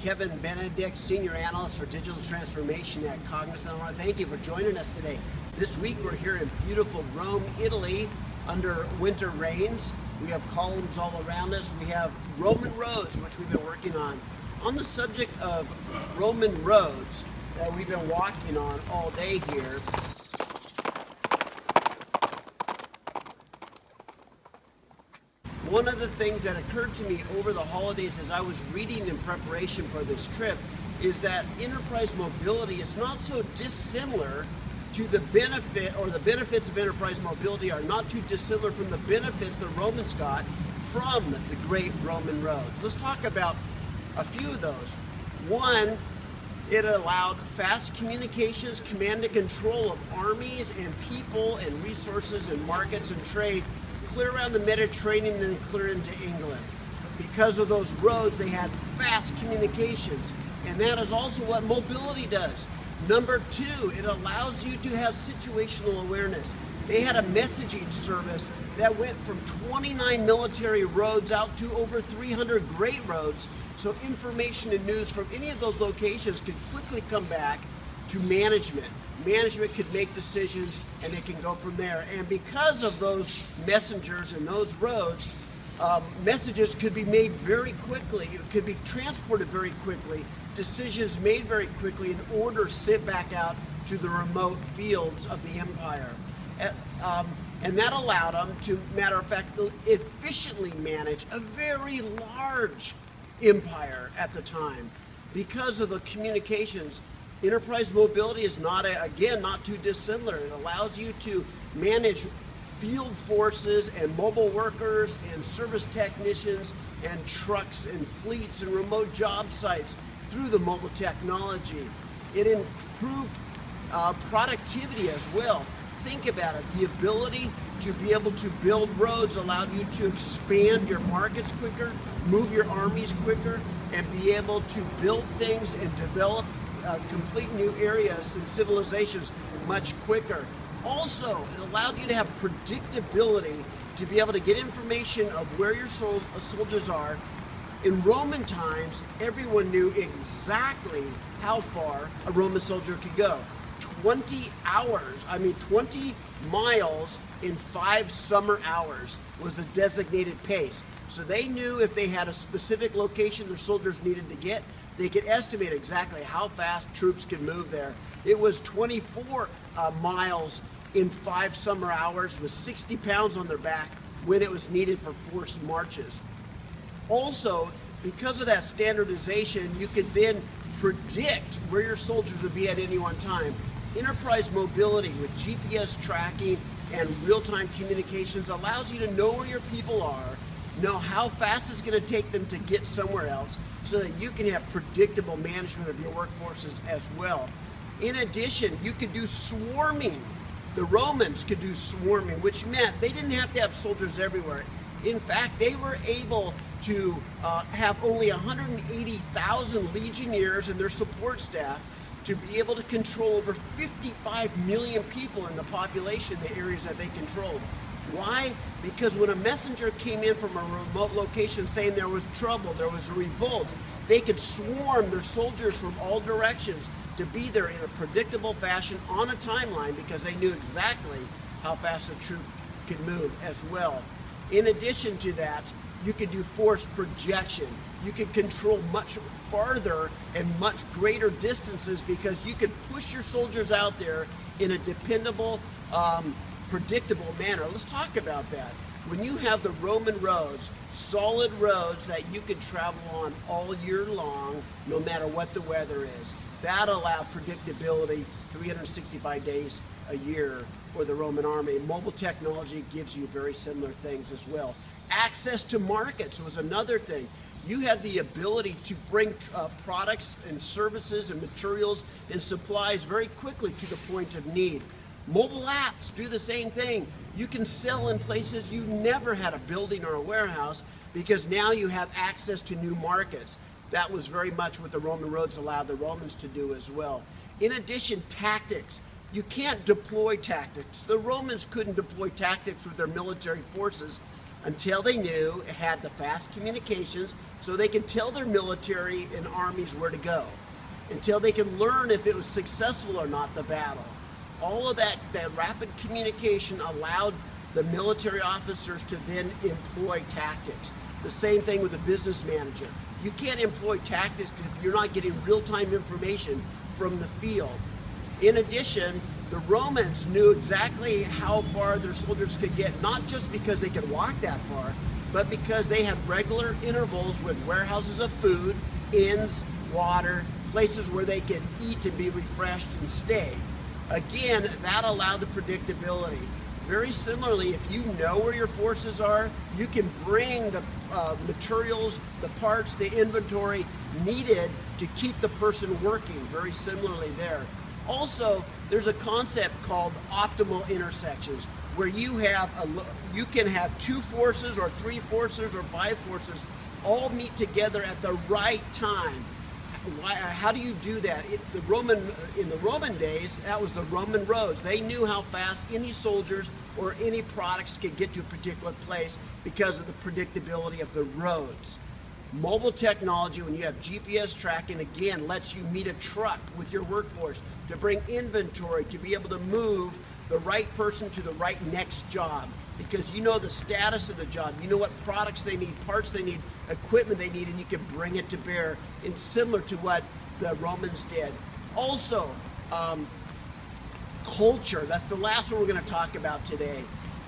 Kevin Benedict, Senior Analyst for Digital Transformation at Cognizant. I want to thank you for joining us today. This week we're here in beautiful Rome, Italy, under winter rains. We have columns all around us. We have Roman roads, which we've been working on. On the subject of Roman roads that we've been walking on all day here, one of the things that occurred to me over the holidays as I was reading in preparation for this trip is that enterprise mobility is not so dissimilar to the benefit, or the benefits of enterprise mobility are not too dissimilar from the benefits the Romans got from the great Roman roads. Let's talk about a few of those. One, it allowed fast communications, command and control of armies and people and resources and markets and trade clear around the Mediterranean and clear into England. Because of those roads, they had fast communications, and that is also what mobility does. Number two, it allows you to have situational awareness. They had a messaging service that went from 29 military roads out to over 300 great roads, so information and news from any of those locations could quickly come back to management. Management could make decisions and it can go from there. And because of those messengers and those roads, messages could be made very quickly. It could be transported very quickly. Decisions made very quickly, and orders sent back out to the remote fields of the empire. And that allowed them to, matter of fact, efficiently manage a very large empire at the time. Because of the communications, enterprise mobility is not too dissimilar. It allows you to manage field forces and mobile workers and service technicians and trucks and fleets and remote job sites through the mobile technology. It improved productivity as well. Think about it. The ability to be able to build roads allowed you to expand your markets quicker, move your armies quicker, and be able to build things and develop complete new areas and civilizations much quicker. Also, it allowed you to have predictability to be able to get information of where your soldiers are. In Roman times, everyone knew exactly how far a Roman soldier could go. 20 miles in 5 summer hours was the designated pace. So they knew if they had a specific location their soldiers needed to get, they could estimate exactly how fast troops could move there. It was 24 miles in 5 summer hours with 60 pounds on their back when it was needed for forced marches. Also, because of that standardization, you could then predict where your soldiers would be at any one time. Enterprise mobility with GPS tracking and real-time communications allows you to know where your people are, know how fast it's going to take them to get somewhere else, so that you can have predictable management of your workforces as well. In addition, you could do swarming. The Romans could do swarming, which meant they didn't have to have soldiers everywhere. In fact, they were able to have only 180,000 legionnaires and their support staff to be able to control over 55 million people in the population, the areas that they controlled. Why? Because when a messenger came in from a remote location saying there was trouble, there was a revolt, they could swarm their soldiers from all directions to be there in a predictable fashion on a timeline, because they knew exactly how fast a troop could move as well. In addition to that, you could do force projection. You could control much farther and much greater distances, because you could push your soldiers out there in a dependable, predictable manner. Let's talk about that. When you have the Roman roads, solid roads that you could travel on all year long, no matter what the weather is, that allowed predictability 365 days a year for the Roman army. Mobile technology gives you very similar things as well. Access to markets was another thing. You had the ability to bring products and services and materials and supplies very quickly to the point of need. Mobile apps do the same thing. You can sell in places you never had a building or a warehouse, because now you have access to new markets. That was very much what the Roman roads allowed the Romans to do as well. In addition, tactics. You can't deploy tactics. The Romans couldn't deploy tactics with their military forces until they knew it had the fast communications so they could tell their military and armies where to go, until they could learn if it was successful or not, the battle. All of that rapid communication allowed the military officers to then employ tactics. The same thing with a business manager. You can't employ tactics if you're not getting real-time information from the field. In addition, the Romans knew exactly how far their soldiers could get, not just because they could walk that far, but because they had regular intervals with warehouses of food, inns, water, places where they could eat and be refreshed and stay. Again, that allowed the predictability. Very similarly, if you know where your forces are, you can bring the materials, the parts, the inventory needed to keep the person working. Very similarly there. Also, there's a concept called optimal intersections, where you can have 2 forces or 3 forces or 5 forces all meet together at the right time. How do you do that? In the Roman days, that was the Roman roads. They knew how fast any soldiers or any products could get to a particular place because of the predictability of the roads. Mobile technology, when you have GPS tracking, again, lets you meet a truck with your workforce to bring inventory, to be able to move the right person to the right next job, because you know the status of the job, you know what products they need, parts they need, equipment they need, and you can bring it to bear, and similar to what the Romans did. Also, culture, that's the last one we're going to talk about today.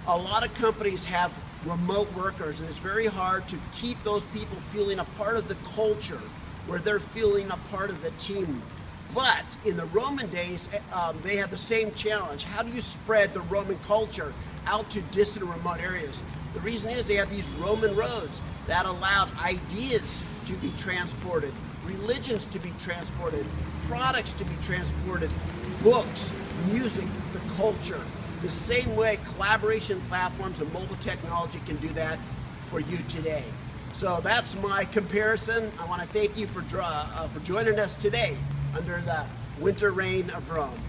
A lot of companies have remote workers, and it's very hard to keep those people feeling a part of the culture, where they're feeling a part of the team. But in the Roman days, they had the same challenge. How do you spread the Roman culture out to distant remote areas? The reason is they have these Roman roads that allowed ideas to be transported, religions to be transported, products to be transported, books, music, the culture. The same way collaboration platforms and mobile technology can do that for you today. So that's my comparison. I want to thank you for joining us today under the winter rain of Rome.